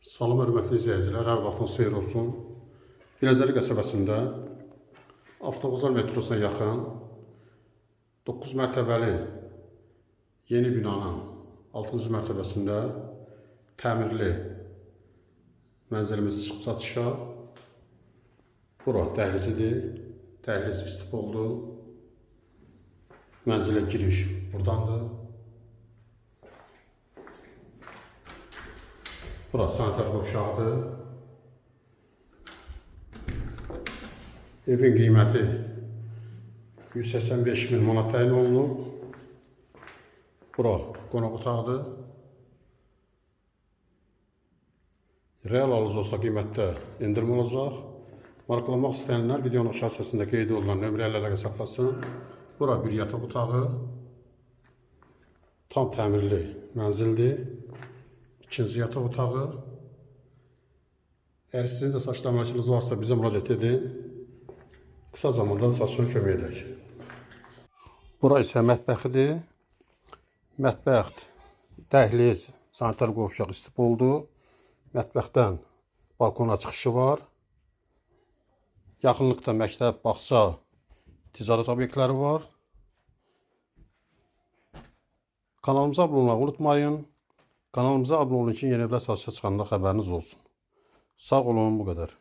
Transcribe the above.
Salam hörmətli izləyicilər, hər vaxtınız xeyir olsun. Biləcəri qəsəbəsində Avtovokzal metrosuna yaxın 9 mərtəbəli yeni binanın 6-cı mərtəbəsində təmirli mənzilimiz çıxıb satışa. Bura dəhlizidir, dəhliz istif oldu. Mənzilə giriş buradandır. Bura sanitar qovşağıdır. Evin qiyməti 185.000 manat təyin olunub. Bura qonaq otağıdır. Real alıcı olsa qiymətdə endirim olacaq. Maraqlamaq istəyənlər videonun aşağı hissəsində qeyd olunan nömrələrlə əlaqə saxlasın. Bura bir yataq otağı. Tam təmirli mənzildir. İkinci yataq otağı. Əgər sizin də saç təmirçiniz varsa bizə müraciət edin. Qısa zamanda saçını kömək edək. Bura isə mətbəxidir. Mətbəx, dəhliz, sanitar qovşaq istif oldu. Mətbəxdən balkona çıxışı var. Yaxınlıqda məktəb, bağça, ticarət obyektləri var. Kanalımıza abunə olmağı unutmayın. Kanalımıza abunə olun ki, yeni evlər satışa çıxanda xəbəriniz olsun. Sağ olun, bu qədər.